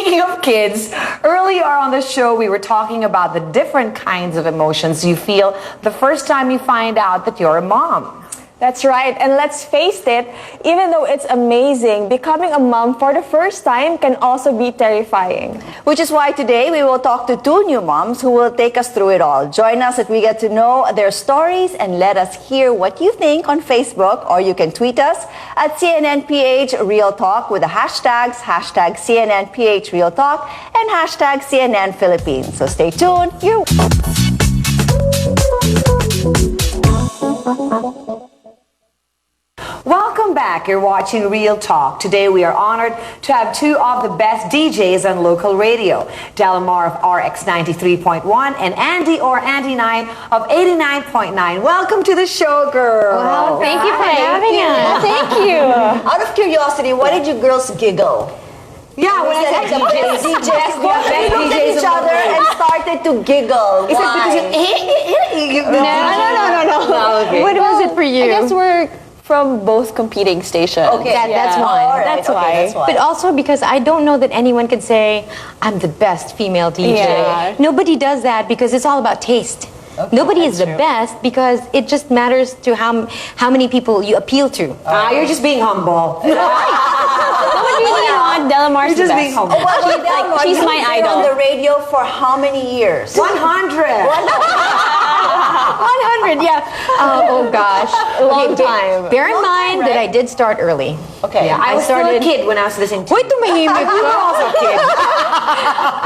speaking of kids, earlier on the show we were talking about the different kinds of emotions you feel the first time you find out that you're a mom. That's right. And let's face it, even though it's amazing, becoming a mom for the first time can also be terrifying. Which is why today we will talk to two new moms who will take us through it all. Join us as we get to know their stories and let us hear what you think on Facebook, or you can tweet us at CNNPH Real Talk with the hashtags #CNNPH Real Talk and #CNN Philippines. So stay tuned. Welcome back. You're watching Real Talk. Today we are honored to have two of the best DJs on local radio. Delamar of RX 93.1 and Andi or Andi 9 of 89.9. Welcome to the show, girl. Wow, thank you for having us. Thank you. Out of curiosity, why did you girls giggle? Yeah, when I said DJs, looked at each other and started to giggle. Is it because you... No. Okay. What was it for you? I guess we're from both competing stations. Okay, that's why. Right. That's why. But also because I don't know that anyone can say, I'm the best female DJ. Yeah. Nobody does that because it's all about taste. Okay, Nobody is the true. best because it just matters to how many people you appeal to. You're just being humble. Delamar's You're just the being best. humble. She's my You've been idol. on the radio for how many years? 100. 100, yeah. Oh gosh. Long time. Bear in Long time, mind that right? I did start early. Okay. I was still a started- kid when I was listening to Wait, tumahimik You were ka. also a kid.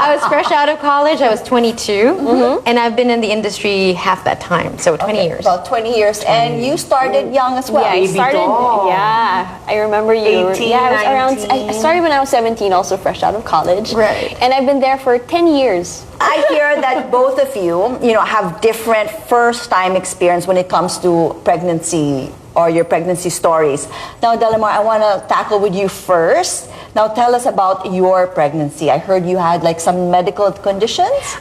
I was fresh out of college. I was 22, and I've been in the industry half that time, so 20 years. About 20 years. And you started young as well. Yeah, I started. doll. Yeah, I remember you. 18, yeah, I was around. 19. I started when I was 17, also fresh out of college. Right. And I've been there for 10 years. I hear that both of you, have different first-time experience when it comes to pregnancy or your pregnancy stories. Now, Delamar, I want to tackle with you first. Now, tell us about your pregnancy. I heard you had like some medical conditions.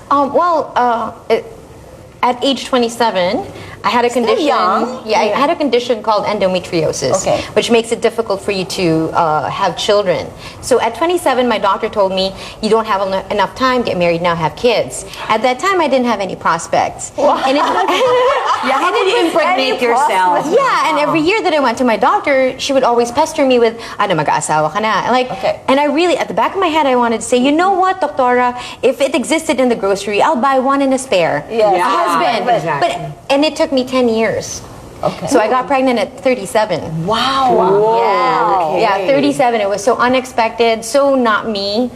At age 27, I had a condition. young. Yeah, I had a condition called endometriosis, Okay. which makes it difficult for you to have children. So at 27, my doctor told me, you don't have enough time, get married now, have kids. At that time, I didn't have any prospects. And How did you impregnate yourself? yeah, and every year that I went to my doctor, she would always pester me with, mag-aasawa ka na. Okay. And I really, at the back of my head, I wanted to say, you know what, Doctora, if it existed in the grocery, I'll buy one and a spare. Yes. A husband. Exactly. And it took me 10 years. Okay. So I got pregnant at 37. Wow. Yeah, 37. It was so unexpected, so not me.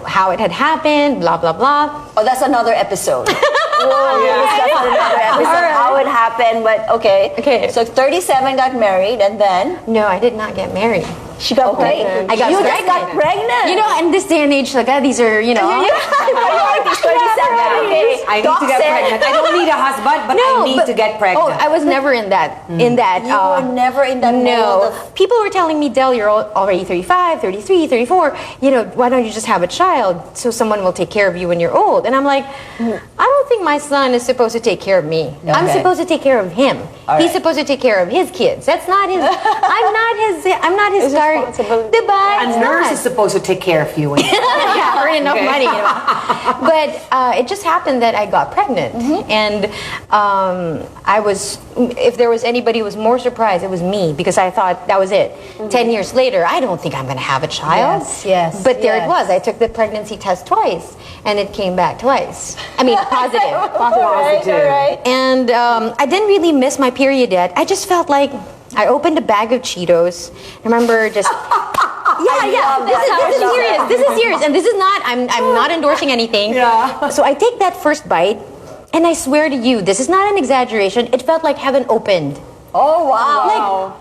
How it had happened, blah, blah, blah. Oh, that's another episode. We'll discuss another episode how it happened, but okay. Okay. So 37 got married, and then No, I did not get married. she got pregnant. I got you pregnant. just got pregnant. You know, in this day and age, like, these are, priorities 37. Okay. I need Doc to get said- pregnant. I don't need a husband, but I need to get pregnant. Oh, I was never in that. In that. You were never in that mold No. of- People were telling me, Del, you're already 35, 33, 34. Why don't you just have a child so someone will take care of you when you're old? And I'm like, I don't think my son is supposed to take care of me. I'm Okay. supposed to take care of him. He's supposed to take care of his kids. That's not his. I'm not his responsibility. Diba? a It's nurse not. is supposed to take care of you. Yeah, earn enough money. But it just happened that I got pregnant, and I was. If there was anybody who was more surprised, it was me, because I thought that was it. 10 years later, I don't think I'm going to have a child. Yes, But there yes. it was. I took the pregnancy test twice, and it came back twice. I mean, positive. All right. And I didn't really miss my period yet. I just felt like I opened a bag of Cheetos. I remember just. Yeah. This is serious. This is serious, and this is not. I'm not endorsing anything. Yeah. So I take that first bite, and I swear to you, this is not an exaggeration. It felt like heaven opened. Oh wow.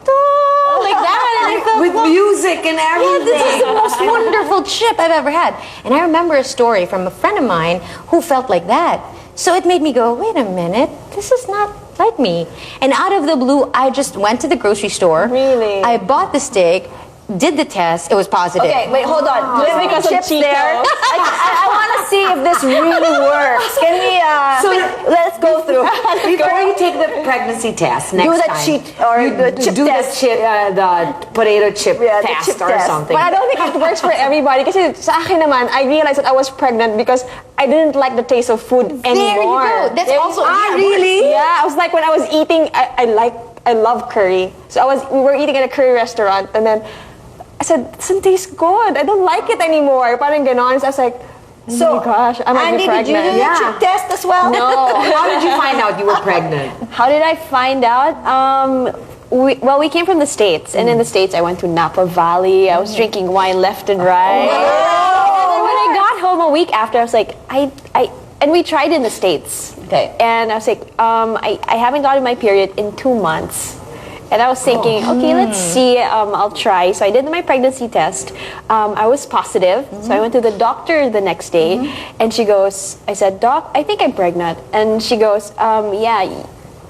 Like that, and I felt With music and yeah, everything. this is the most wonderful trip I've ever had. And I remember a story from a friend of mine who felt like that. So it made me go, wait a minute, this is not like me. And out of the blue, I just went to the grocery store. Really? I bought the steak, did the test, it was positive. Okay, wait, hold on. Just because of chips Chico. there. I want to see if this really works. Can we? Let's go through. Before you take the pregnancy test next Do the time, cheat or the chip test. The potato chip Yeah, the test chip or test. something. But I don't think it works for everybody. Kasi sa akin naman, I realized that I was pregnant because I didn't like the taste of food anymore. There you go. That's also really? Yeah, I was like when I was eating, I love curry. So we were eating at a curry restaurant, and then I said, it doesn't taste good. I don't like it anymore. Parang ganon. So I was like, oh my gosh, I might be Andi, pregnant. did you do the chip test as well? No. How did you find out you were pregnant? How did I find out? We came from the States, and in the States, I went to Napa Valley. I was drinking wine left and right. And then when I got home a week after, I was like, and we tried in the States. Okay. And I was like, I haven't gotten my period in 2 months. And I was thinking, okay, let's see, I'll try. So I did my pregnancy test. I was positive. So I went to the doctor the next day. And she goes, I said, Doc, I think I'm pregnant. And she goes, yeah.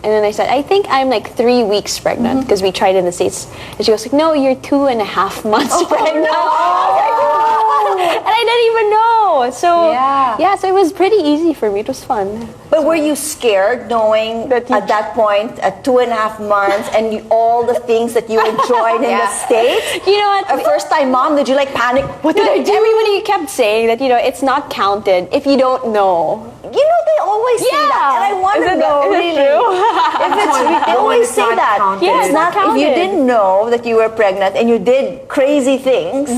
And then I said, I think I'm like 3 weeks pregnant because we tried in the States. And she goes, like, no, you're 2.5 months pregnant. And I didn't even know. So so it was pretty easy for me. It was fun. But were you scared knowing That at that point, at 2.5 months, and all the things that you enjoyed in the States? You know what? A first-time mom, did you like panic? What did I do? Everybody kept saying that, it's not counted if you don't know. You know, they always say that, and I want to know, is it really. true? They always it's say not that. counted. Yeah, It's it's not not, if you counted. didn't know that you were pregnant and you did crazy things,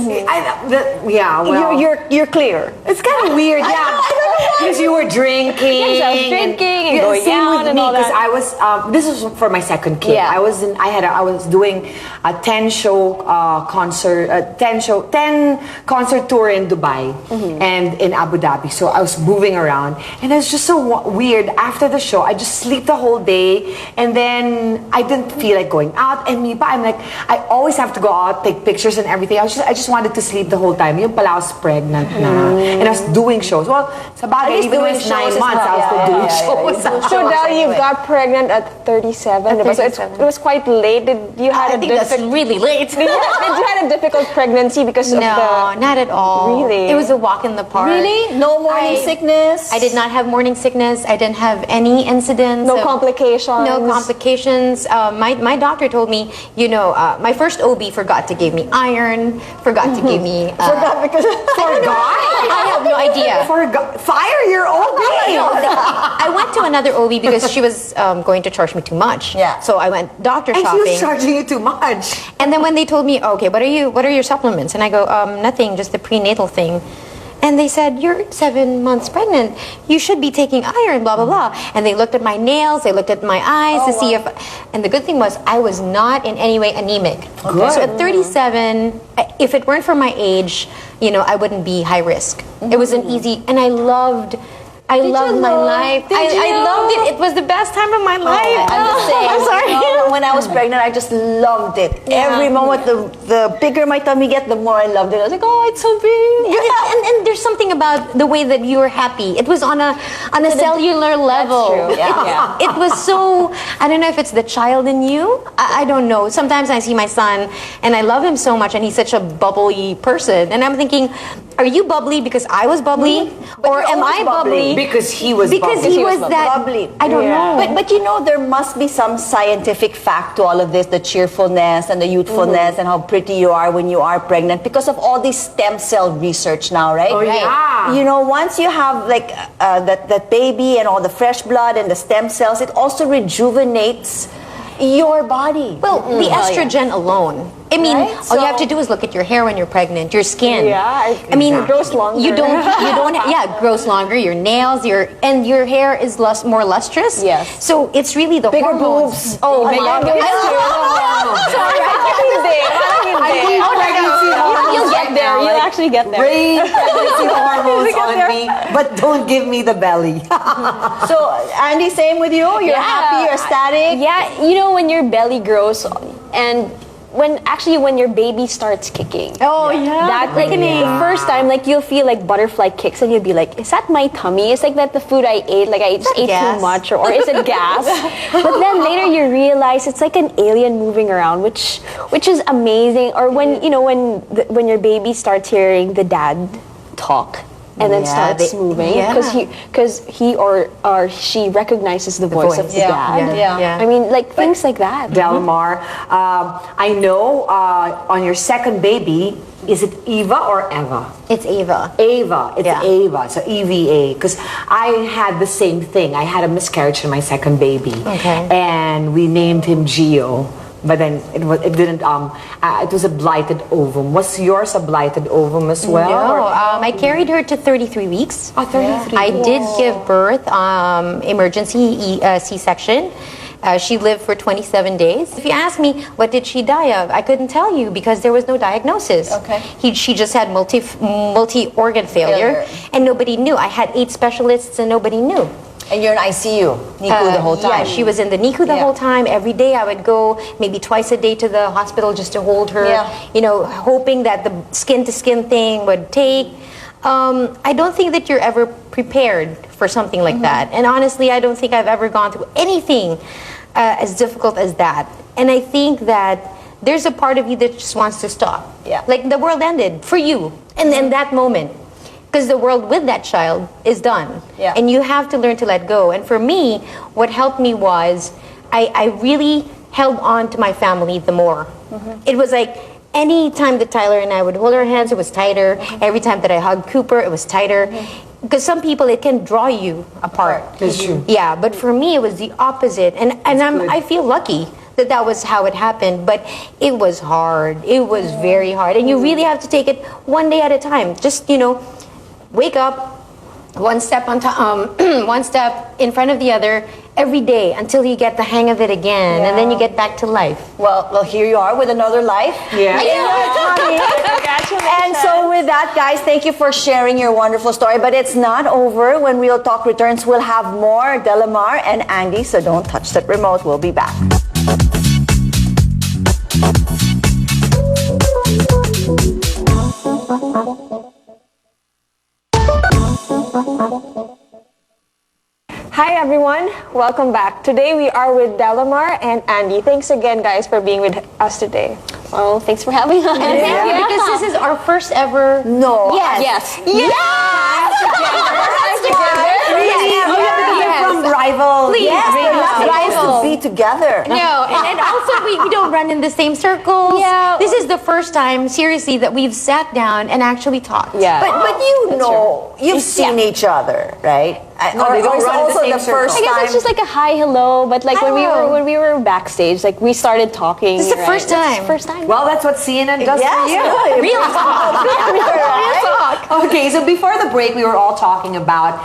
you're clear. It's kind of weird, because you were drinking. Yes, I was drinking and going same out with and me, all because that. I was. This was for my second kid. Yeah. I was doing a 10-show concert, 10 concert tour in Dubai and in Abu Dhabi. So I was moving around, and it was just so weird. After the show, I just sleep the whole day, and then I didn't feel like going out. And me, I'm like, I always have to go out, take pictures and everything. I just wanted to sleep the whole time. Yung pala, I was pregnant na, and I was doing shows. Well, sa bagay, even when it's 9 months, I was still doing shows. So now you got pregnant at 37. diba? So it was quite late. Did you I had think that's really late. Did you had a difficult pregnancy because of No, the... not at all. Really? It was a walk in the park. Really? No morning sickness? I did not have morning sickness. I didn't have any incidents. No of- complications? No complications. My doctor told me, my first OB forgot to give me iron, forgot to give me... Forgot because I have no idea. Fire your OB! I went to another OB because she was going to charge me too much. Yeah. So I went doctor And she shopping. was charging you too much. And then when they told me, okay, what are your supplements? And I go, nothing, just the prenatal thing. And they said, you're 7 months pregnant. You should be taking iron, blah, blah, blah. And they looked at my nails, they looked at my eyes to see if... And the good thing was, I was not in any way anemic. Good. So at 37, if it weren't for my age, I wouldn't be high risk. It was an easy... And I loved my life. I loved it. It was the best time of my life. I'm just saying. I'm sorry. When I was pregnant, I just loved it. Every moment, the bigger my tummy get, the more I loved it. I was like, oh, it's so big. And there's something about the way that you were happy. It was on a cellular level. true. Yeah. It was so, I don't know if it's the child in you. I don't know. Sometimes I see my son and I love him so much and he's such a bubbly person. And I'm thinking, are you bubbly because I was bubbly? Or am I bubbly? Because he was Because bubbly. he was that bubbly. I don't know. But there must be some scientific fact to all of this, the cheerfulness and the youthfulness and how pretty you are when you are pregnant because of all this stem cell research now, right? Oh, yeah. Once you have that baby and all the fresh blood and the stem cells, it also rejuvenates your body. Well, the estrogen alone. I mean, Right? all you have to do is look at your hair when you're pregnant, your skin. Yeah, I mean, it grows longer. You don't, it grows longer. Your nails, your hair is more lustrous. Yes. So it's really the Bigger hormones. boobs. Oh, Bigger my God. boobs. You'll get there. You'll actually get there. Rain pregnancy hormones on me, but don't give me the belly. So, Andi, same with you? You're happy, you're ecstatic? Yeah, when your belly grows and when your baby starts kicking. Oh, yeah. That the first time you'll feel like butterfly kicks and you'll be like, is that my tummy? It's like that the food I ate, I just ate gas? too much or is it gas? But then later you realize it's like an alien moving around, which is amazing. Or when when your baby starts hearing the dad talk. and then Yeah, starts moving yeah. because he or she recognizes the voice of voice. the dad. Yeah. I mean, like things like that. Delamar, I know on your second baby, is it Eva or Eva? It's Ava. Ava, it's Yeah. Ava, so EVA. Because I had the same thing. I had a miscarriage in my second baby, Okay. and we named him Gio. But then it was a blighted ovum. Was yours a blighted ovum as well? No, or- I carried her to 33 weeks. Oh, 33. I did give birth, emergency C-section. She lived for 27 days. If you ask me, what did she die of? I couldn't tell you because there was no diagnosis. Okay. She just had multi-organ failure, and nobody knew. I had 8 specialists, and nobody knew. And you're in ICU, NICU the whole time. Yeah, she was in the NICU the Yeah. whole time. Every day I would go maybe twice a day to the hospital just to hold her, Yeah. hoping that the skin-to-skin thing would take. I don't think that you're ever prepared for something like that. And honestly, I don't think I've ever gone through anything as difficult as that. And I think that there's a part of you that just wants to stop. Yeah. Like the world ended for you in that moment. Because the world with that child is done. Yeah. And you have to learn to let go. And for me, what helped me was I really held on to my family the more. It was like any time that Tyler and I would hold our hands, it was tighter. Every time that I hugged Cooper, it was tighter. Because some people, it can draw you apart. That's true. Yeah, but for me, it was the opposite. And I feel lucky that was how it happened. But it was hard. It was very hard. And you really have to take it one day at a time. Just, wake up one step on top, one step in front of the other every day until you get the hang of it again, and then you get back to life. Well, here you are with another life. Yeah. And so with that, guys, thank you for sharing your wonderful story. But it's not over. When Real Talk returns, we'll have more Delamar and Andi, so don't touch that remote. We'll be back. Hi everyone, welcome back. Today we are with Delamar and Andi. Thanks again, guys, for being with us today. Well, thanks for having us. And thank you, because this is our first ever. No. Yes. Really? From rival. Please, Yes, bring they're us not supposed rival. to be together. No, and also we don't run in the same circles. Yeah. This is the first time, seriously, that we've sat down and actually talked. Yeah. But you've seen each other, right? No, they don't it's run in the also same the first I guess time. it's just like a hi, hello. But like Hello. when we were backstage, like we started talking. This is the first time. First time. Well, that's what CNN does Yes, for you. really. Real talk. Real talk. Okay, so before the break, we were all talking about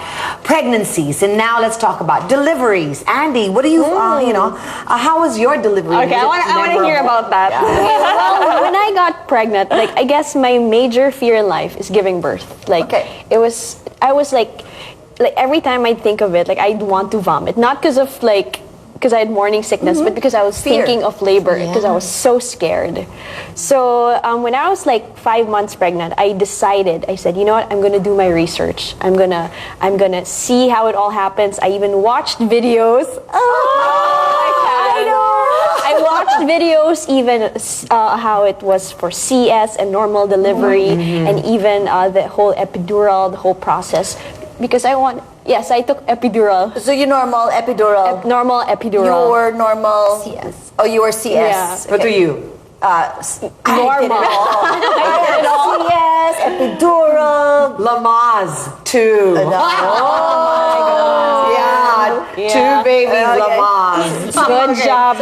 pregnancies, and now let's talk about deliveries. Andi, what do you, how was your delivery? Okay, I want to hear about that. Well, when I got pregnant, like I guess my major fear in life is giving birth. Like I was like every time I'd think of it, like I'd want to vomit. Not because of because I had morning sickness, but because I was thinking of labor, because I was so scared. So when I was like 5 months pregnant, I said, you know what, I'm gonna do my research. I'm gonna see how it all happens. I even watched videos. I watched videos even how it was for CS and normal delivery, and even the whole epidural, the whole process. Because I took epidural. So you normal epidural. Normal epidural. You were normal. CS. Oh, you were CS. What do you? Normal. CS, epidural. Lamaze, too. Yeah, 2 babies, Lamaze. Good job.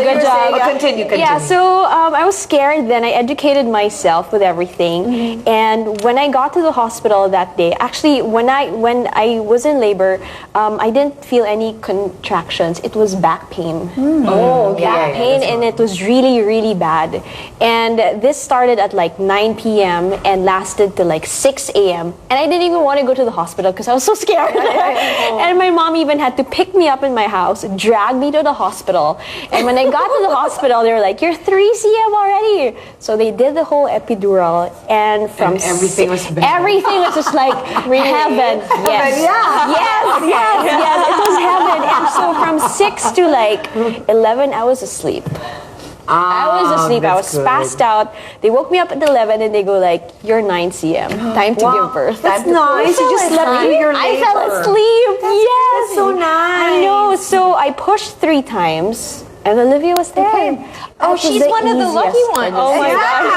Oh, continue. Yeah, so I was scared. Then I educated myself with everything. And when I got to the hospital that day, actually, when I was in labor, I didn't feel any contractions. It was back pain. Back pain, and it was really, really bad. And this started at like 9 p.m. and lasted till like 6 a.m. And I didn't even want to go to the hospital because I was so scared. And my mom even had to pick me up in my house, drag me to the hospital. And when I got to the hospital, they were like, "You're 3 cm already." So they did the whole epidural, and from everything was bad. everything was just like heaven. Yes. Yes, it was heaven. And so from 6 to like 11, I was asleep. I was asleep. I was that's good. passed out. They woke me up at 11 and they go like, "You're 9 cm. Time to give birth." That's nice. You just slept through your I fell labor. asleep. Yes. That's so nice. I know. So I pushed 3 times, and Olivia was there. Oh, she's one of the lucky ones. Oh my gosh!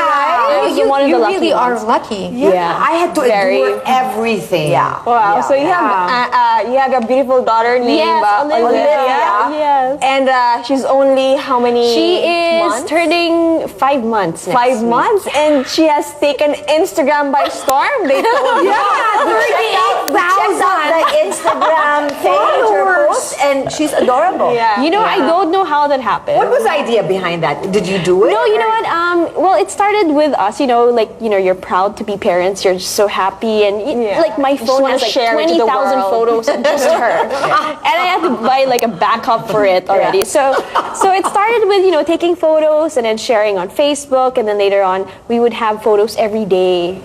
I was one of the lucky really are ones. lucky. Yeah. I had to endure everything. Yeah. Wow. So you have a beautiful daughter named Yes, Olivia. Yes. And she's only how many? She is months? turning 5 months. 5 months, and she has taken Instagram by storm. They told me. Check out the Instagram page, her post, and she's adorable. Yeah. You know, I don't know how that happened. What was the idea behind that? Did you do it? No, you know or- what? Well, it started with us. You're proud to be parents. You're just so happy, and like my phone wanna has like share it to the 20,000 world. photos of just her, and I had to buy like a backup for it already. So it started with taking photos and then sharing on Facebook, and then later on we would have photos every day.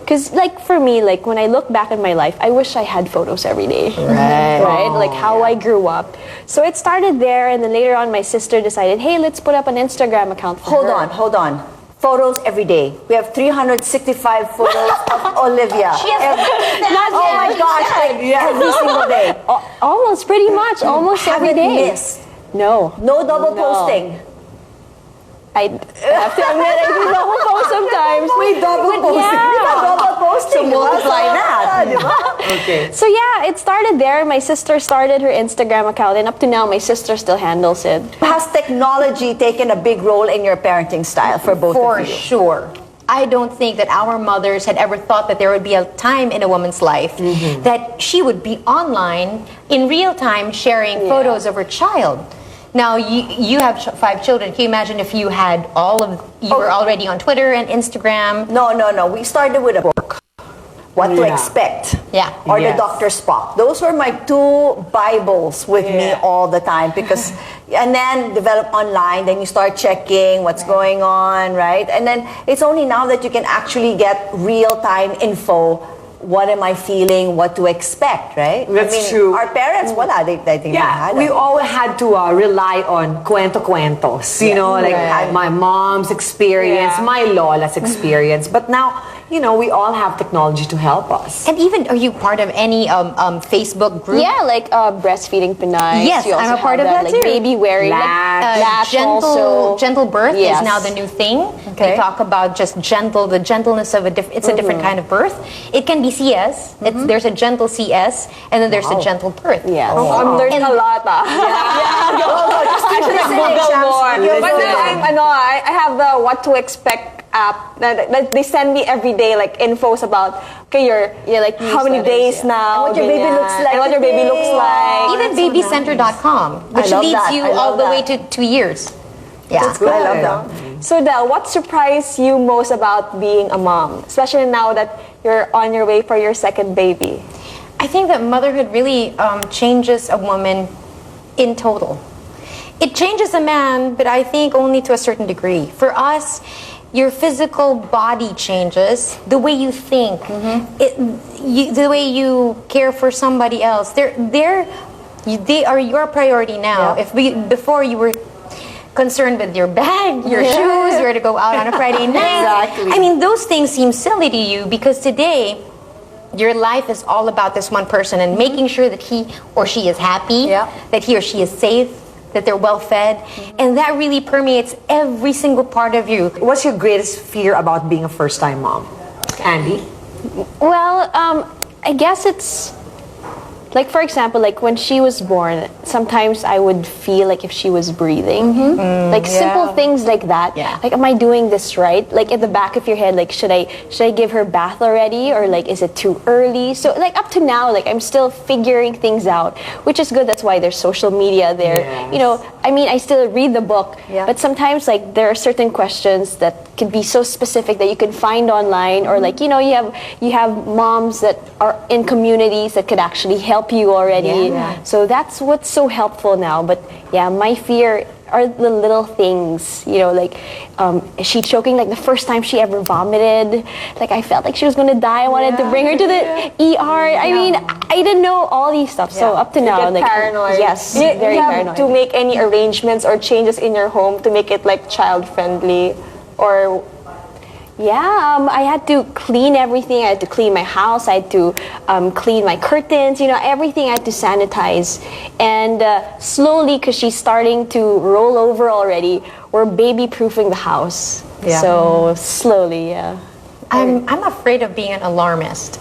Because, like, for me, like, when I look back at my life, I wish I had photos every day. Right? Like, how I grew up. So it started there, and then later on, my sister decided, hey, let's put up an Instagram account for her. Hold on. Photos every day. We have 365 photos of Olivia. Oh my gosh, every single day. Almost, pretty much. Almost every Haven't day. missed. No. No double posting. I have to admit, I do double post sometimes. May double posting. Double posting. multiply that. Okay. So yeah, it started there. My sister started her Instagram account, and up to now, my sister still handles it. Has technology taken a big role in your parenting style for both For of you? sure. I don't think that our mothers had ever thought that there would be a time in a woman's life that she would be online in real time sharing photos of her child. Now, you have 5 children. Can you imagine if you had you were already on Twitter and Instagram? No. We started with a book. What to expect. Yeah. Or Yes. the Dr. Spock. Those were my 2 Bibles with me all the time because, and then develop online, then you start checking what's going on, right? And then it's only now that you can actually get real-time info. What am I feeling? What to expect, right? That's true. Our parents, wala, they think Yeah, we all had to rely on cuentos. You know, like my mom's experience, my lola's experience. But now, we all have technology to help us. And even, are you part of any Facebook group? Yeah, like breastfeeding Pinay. Yes, You also I'm a part have of that like too. baby wearing. Latch. Gentle birth Yes. is now the new thing. They talk about just the gentleness of it's a different kind of birth. It can be CS. There's a gentle CS, and then there's a gentle birth. Yes. I'm learning a lot. I should have Googled more. But then I have the What to Expect app that they send me every day, like infos about you're like how many days now, what your baby looks like and what your baby looks like. Even babycenter.com, which love leads that. you I love all the that. way to 2 years. Yeah. I love that. So Del, what surprised you most about being a mom, especially now that you're on your way for your second baby? I think that motherhood really changes a woman in total. It changes a man, but I think only to a certain degree. For us, your physical body changes, the way you think, the way you care for somebody else. They are your priority now. If before you were concerned with your bag, your shoes, where to go out on a Friday night. Exactly. I mean, those things seem silly to you because today, your life is all about this one person and making sure that he or she is happy, that he or she is safe, that they're well fed, and that really permeates every single part of you. What's your greatest fear about being a first-time mom? Andy? Well, I guess it's like, for example, like when she was born, sometimes I would feel like if she was breathing, like simple things like that. Yeah. Like, am I doing this right? Like at the back of your head, like should I give her bath already, or like is it too early? So like up to now, like I'm still figuring things out, which is good. That's why there's social media there. Yes. I mean, I still read the book, but sometimes like there are certain questions that could be so specific that you can find online, or like you have moms that are in communities that could actually help you already. So that's what's so helpful now. But yeah, my fear are the little things, you know, like, is she choking? Like the first time she ever vomited, like I felt like she was gonna die. I wanted to bring her to the ER. I mean, I didn't know all these stuff. So up to now, Get like, paranoid. yes, You very have paranoid. to make any arrangements or changes in your home to make it like child friendly, or Yeah, I had to clean everything. I had to clean my house. I had to clean my curtains. You know, everything I had to sanitize. And slowly, because she's starting to roll over already, we're baby-proofing the house. Yeah. So slowly, yeah. I'm afraid of being an alarmist.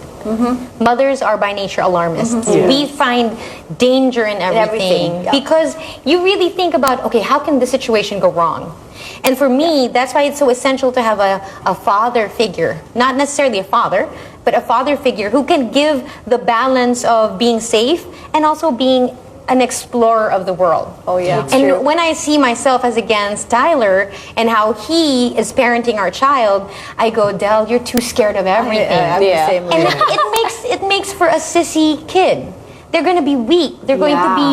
Mothers are by nature alarmists. We find danger in everything, because you really think about, okay, how can this situation go wrong? And for me, that's why it's so essential to have a father figure, not necessarily a father, but a father figure who can give the balance of being safe and also being an explorer of the world. Oh, yeah. And when I see myself as against Tyler and how he is parenting our child, I go, Del, you're too scared of everything. I'm the same way. And it makes for a sissy kid. They're going to be weak. They're going to be.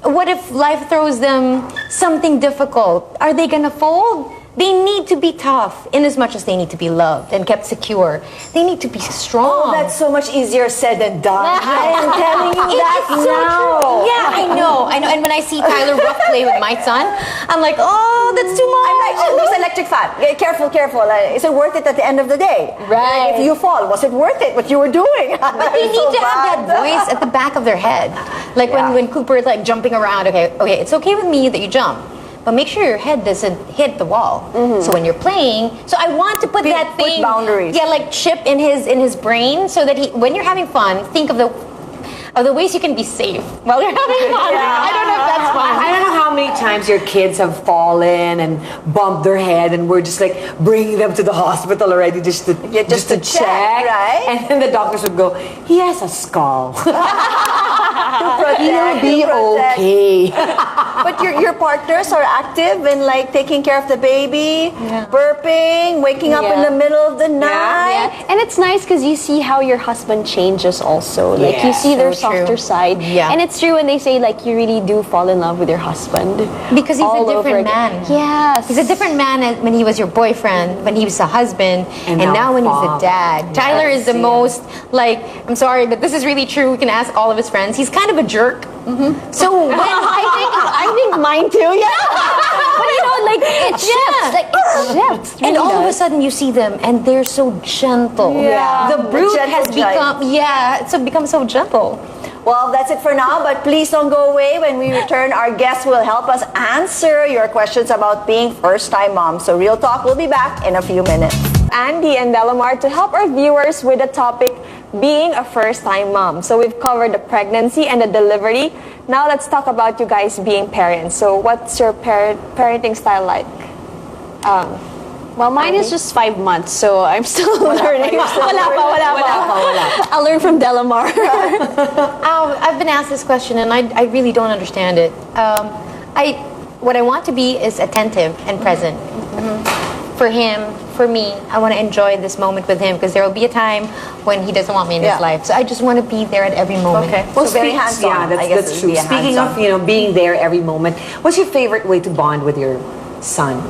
What if life throws them something difficult? Are they going to fold? They need to be tough in as much as they need to be loved and kept secure. They need to be strong. Oh, that's so much easier said than done. I am telling you that It's so now. true. Yeah, I know. And when I see Tyler rough play with my son, I'm like, oh, that's too much. I'm like, oh, there's electric fan. Careful, careful. Is it worth it at the end of the day? Right. If you fall, was it worth it? What you were doing? But they need to have that voice at the back of their head. Like when Cooper is like jumping around, okay, it's okay with me that you jump, but make sure your head doesn't hit the wall. So when you're playing, so I want to put that put thing, boundaries. yeah, like chip in his brain, so that when you're having fun, think of the ways you can be safe while you're having fun. I don't know if that's fun. I don't know how many times your kids have fallen and bumped their head, and we're just like bringing them to the hospital already just to check, right? And then the doctors would go, he has a skull. He'll be okay. But your partners are active in like taking care of the baby, burping, waking up in the middle of the night. Yeah. And it's nice because you see how your husband changes also. Like you see their so true. softer side. Yeah. And it's true when they say like you really do fall in love with your husband. Because he's all a over different again. man. Yes. He's a different man when he was your boyfriend, when he was a husband, and now when he's a father. dad. Tyler is the most, like, I'm sorry, but this is really true. We can ask all of his friends. He's kind of a jerk. So when I think mine too, yeah. But you know, like it shifts. Like it shifts. and all of a sudden you see them and they're so gentle. Yeah. The brute The gentle has become, become so gentle. Well, that's it for now, but please don't go away. When we return, our guests will help us answer your questions about being first-time moms. So Real Talk will be back in a few minutes. Andi and Delamar to help our viewers with the topic being a first-time mom. So we've covered the pregnancy and the delivery. Now let's talk about you guys being parents. So what's your parenting style like? Well, mine is just 5 months, so I'm still learning. Wala pa. I'll learn from Delamar. I've been asked this question and I really don't understand it. What I want to be is attentive and present. For him, for me, I want to enjoy this moment with him because there will be a time when he doesn't want me in his life. So I just want to be there at every moment. Okay. Well, So very speak- hands-on. Yeah, I guess that's it would true. be a Speaking hands-on. of being there every moment, what's your favorite way to bond with your son?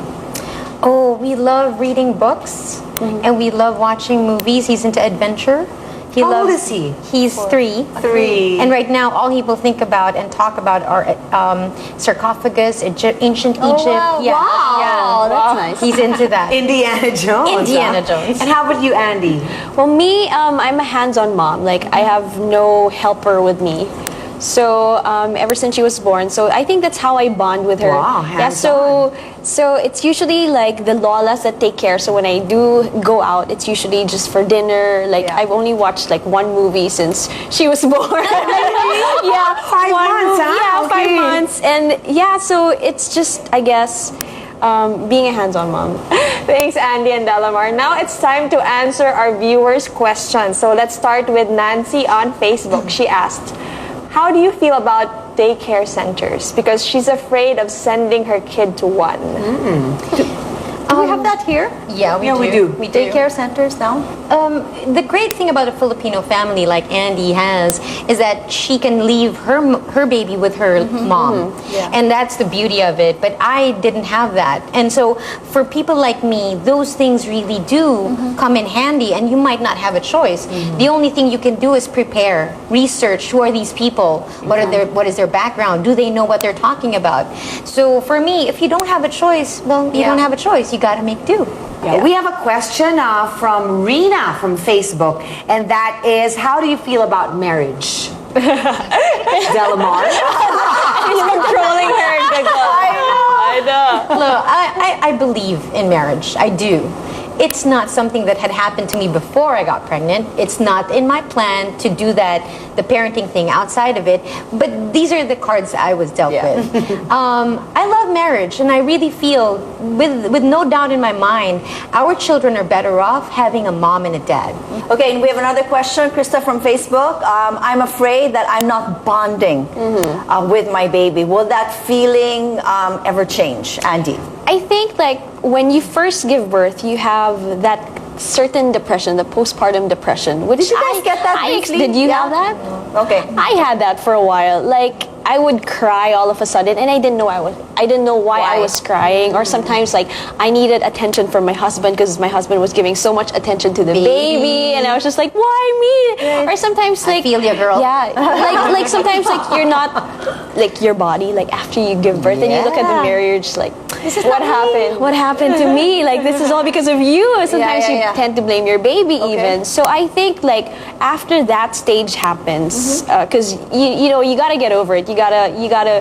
Oh, we love reading books and we love watching movies. He's into adventure. How old is he? He's 3. 3. And right now, all he will think about and talk about are sarcophagus, ancient Egypt. wow. Yeah. Wow, that's nice. He's into that. Indiana Jones. Indiana huh? Jones. And how about you, Andi? Well, me, I'm a hands-on mom. Like, I have no helper with me. So, ever since she was born. So, I think that's how I bond with her. Wow, yeah, so it's usually like the lolas that take care. So, when I do go out, it's usually just for dinner. Like, I've only watched like one movie since she was born. Yeah, 5 months, huh? Yeah, 5 Okay. months. And yeah, so it's just, I guess, being a hands-on mom. Thanks, Andi and Delamar. Now it's time to answer our viewers' questions. So let's start with Nancy on Facebook. She asked, how do you feel about daycare centers? Because she's afraid of sending her kid to one. Do we have that here? Yeah, we do. We do. We do. Daycare centers now? the great thing about a Filipino family like Andi has is that she can leave her baby with her mom, and that's the beauty of it. But I didn't have that, and so for people like me, those things really do come in handy, and you might not have a choice. The only thing you can do is prepare, research. Who are these people? What is their background? Do they know what they're talking about? So for me, if you don't have a choice, well, you don't have a choice. You got to make do. Yeah. We have a question from Rena from Facebook, and that is, how do you feel about marriage? Delamar? He's controlling her. I know. Look, I believe in marriage. I do. It's not something that had happened to me before I got pregnant. It's not in my plan to do that, the parenting thing outside of it. But these are the cards I was dealt with. I love marriage, and I really feel, with no doubt in my mind, our children are better off having a mom and a dad. Okay, and we have another question, Krista from Facebook. I'm afraid that I'm not bonding with my baby. Will that feeling ever change, Andi? I think like when you first give birth, you have that certain depression, the postpartum depression. Which Did you guys get that briefly? Did you Yeah. have that? Okay. I had that for a while. Like I would cry all of a sudden, and I didn't know why I was crying. Or sometimes like I needed attention from my husband because my husband was giving so much attention to the baby, and I was just like, why me? Or sometimes like, I feel you, girl. yeah, like sometimes like you're not like your body like after you give birth and you look at the mirror, you're just like, what happened? What happened to me? Like this is all because of you. Sometimes you tend to blame your baby even. So I think like after that stage happens, because you know you gotta get over it. You gotta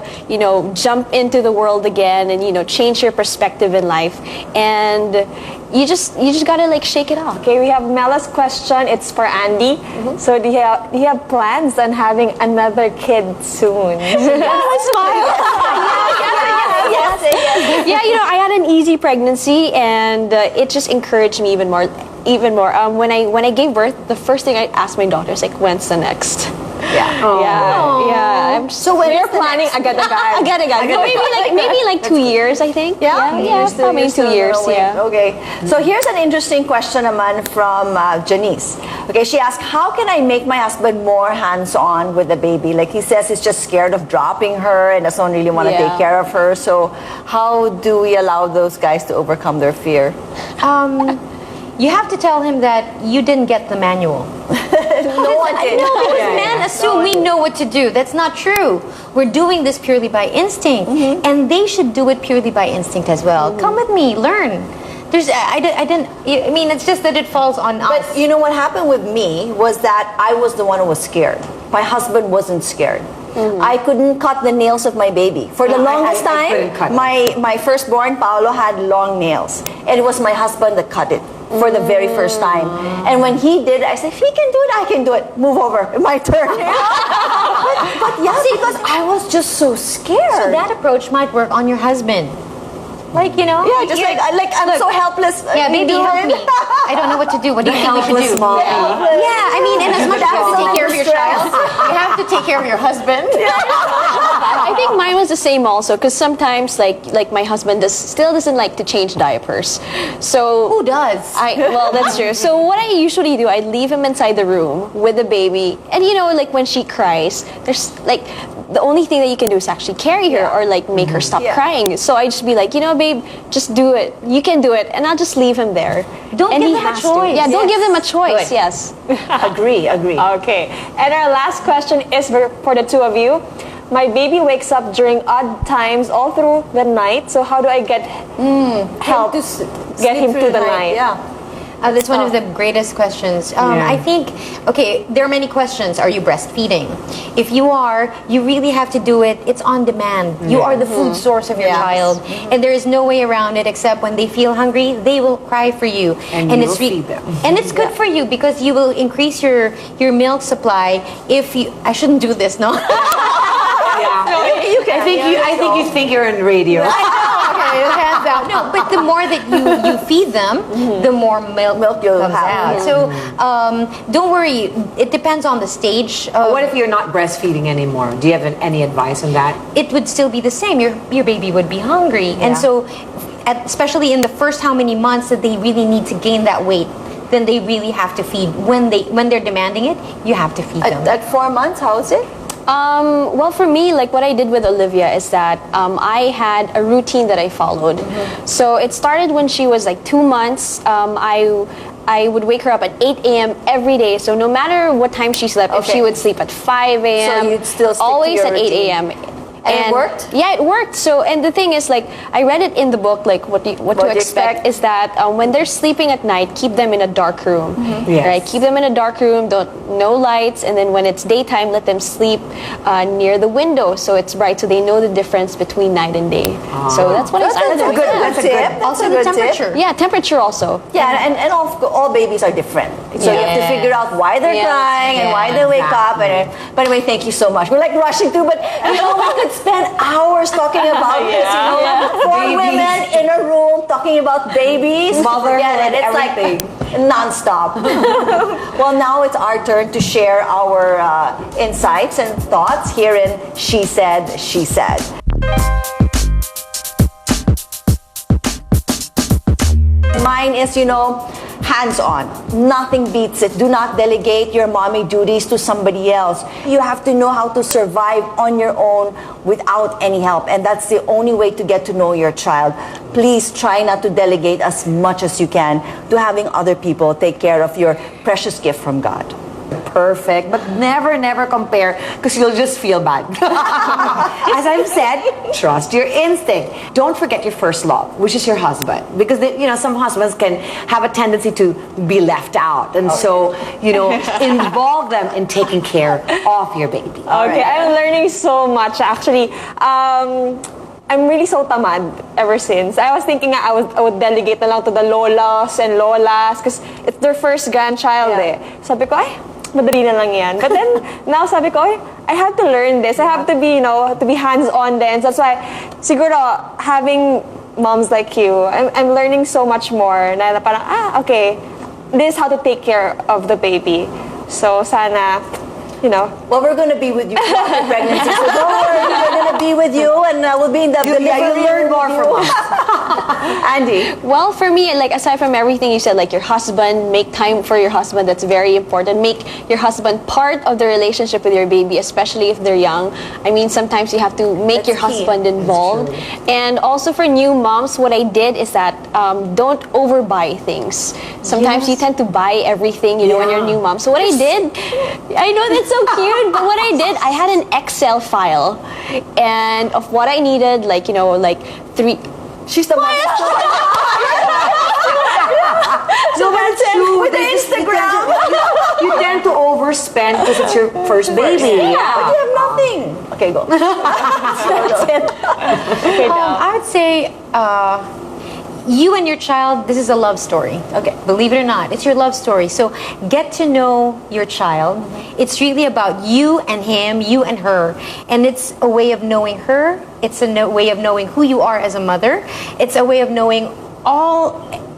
jump into the world again and change your perspective in life, and you just gotta like shake it off. Okay, we have Mela's question. It's for Andi. So do you have plans on having another kid soon? Yes. Yeah, I had an easy pregnancy, and it just encouraged me even more. When I gave birth, the first thing I asked my daughter is like, when's the next? Yeah. So when We're planning Agad. No, maybe like 2 years, I think. Yeah, Probably 2 years. Yeah. Okay. So here's an interesting question naman from Janice. Okay, she asked, how can I make my husband more hands-on with the baby? Like he says he's just scared of dropping her and doesn't really want to take care of her. So how do we allow those guys to overcome their fear? You have to tell him that you didn't get the manual. No one did. No, because men assume we know what to do. That's not true. We're doing this purely by instinct, and they should do it purely by instinct as well. Come with me, learn. I mean, it's just that it falls on us. But you know what happened with me was that I was the one who was scared. My husband wasn't scared. I couldn't cut the nails of my baby. For the longest couldn't cut time, my firstborn, Paolo, had long nails. And it was my husband that cut it for the very first time. And when he did, I said, if he can do it, I can do it. Move over. My turn. but yeah, because I was just so scared. So that approach might work on your husband. Like, Yeah, just I'm so helpless. Yeah, baby, help me. I don't know what to do. What do you think we should do? Mom. Yeah, I mean, and as much as you have to take care of your child, you have to take care of your husband. I think mine was the same also, because sometimes like my husband still doesn't like to change diapers. So Who does? Well, that's true. So what I usually do, I leave him inside the room with the baby, and like when she cries, there's like the only thing that you can do is actually carry her or like make her stop crying. So I just be like, babe, just do it. You can do it, and I'll just leave him there. Don't give them a choice. Yeah, don't give them a choice. Good. Yes. Agree. Okay. And our last question is for the two of you. My baby wakes up during odd times all through the night. So how do I get help to get him through the night? Yeah. That's one of the greatest questions. I think, there are many questions. Are you breastfeeding? If you are, you really have to do it. It's on demand. You are the food source of your child. And there is no way around it except when they feel hungry, they will cry for you. And you will feed them. And it's good for you because you will increase your milk supply if you... I shouldn't do this, no? I think you think you're in radio. Hands out. No, but the more that you feed them, the more milk you'll comes have. out. So don't worry. It depends on the stage. What if you're not breastfeeding anymore? Do you have any advice on that? It would still be the same. Your baby would be hungry, and so especially in the first how many months that they really need to gain that weight. then they really have to feed. When they're demanding it, you have to feed them. At 4 months, how is it? Well, for me, like what I did with Olivia is that I had a routine that I followed. So it started when she was like 2 months. I would wake her up at 8 a.m. every day. So no matter what time she slept, if she would sleep at 5 a.m., So you'd still stick to always your at 8 routine. a.m. And it worked? Yeah, it worked. So, and the thing is, like, I read it in the book, like, what to you expect expect? is that when they're sleeping at night, keep them in a dark room. Yes. Right? Keep them in a dark room, no lights, and then when it's daytime, let them sleep near the window so it's bright, so they know the difference between night and day. So that's what I started That's a with. good Yeah. that's a tip. That's Also a the good tip. temperature. Yeah, temperature also. Yeah, and all babies are different. So you have to figure out why they're Yeah. crying and why they wake up. And by the way, thank you so much. We're like rushing through, but we could spend hours talking about this. Four women in a room talking about babies. Motherhood, It's everything. like nonstop. Well, now it's our turn to share our insights and thoughts here in She Said, She Said. Mine is, hands-on. Nothing beats it. Do not delegate your mommy duties to somebody else. You have to know how to survive on your own without any help. And that's the only way to get to know your child. Please try not to delegate as much as you can to having other people take care of your precious gift from God. Perfect, but never compare because you'll just feel bad. As I've said, trust your instinct. Don't forget your first love, which is your husband, because some husbands can have a tendency to be left out, and so involve them in taking care of your baby. Okay, I'm learning so much actually. I'm really so tamad ever since. I was thinking I would delegate na lang to the lolas and lolas because it's their first grandchild Sabi ko, ay, madali na lang yan. But then, now sabi ko, ay, I have to learn this. I have to be, to be hands-on then. So that's why, siguro, having moms like you, I'm learning so much more. Na parang, okay, this is how to take care of the baby. So sana, Well, we're going to be with you throughout your pregnancy, so don't worry. We're going to be with you, and we'll be in the delivery. You learn more from us. Andy. Well, for me, like aside from everything you said, like your husband, make time for your husband. That's very important. Make your husband part of the relationship with your baby, especially if they're young. I mean, sometimes you have to make your husband involved. And also for new moms, what I did is that don't overbuy things. Sometimes you tend to buy everything, when you're a new mom. So what I did, I know that's so cute, but what I did, I had an Excel file and of what I needed, like 3. She's the master. So that's it. With the Instagram. You tend to overspend because it's your first baby. But you have nothing. Okay, go. That's it. I would say you and your child, this is a love story. Okay. Believe it or not, it's your love story. So get to know your child. It's really about you and him, you and her. And it's a way of knowing her. It's a way of knowing who you are as a mother. It's a way of knowing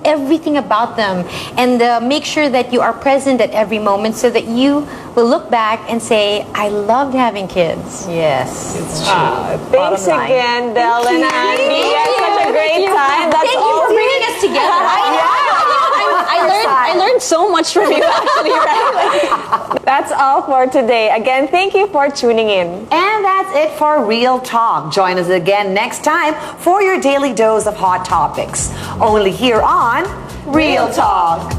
everything about them, and make sure that you are present at every moment so that you will look back and say, I loved having kids. Yes. It's true. thanks again, Del and Andi. We had such a great time. That's Thank you for bringing us together. I learned so much from you actually, right? That's all for today. Again, thank you for tuning in. And that's it for Real Talk. Join us again next time for your daily dose of hot topics. Only here on Real Talk.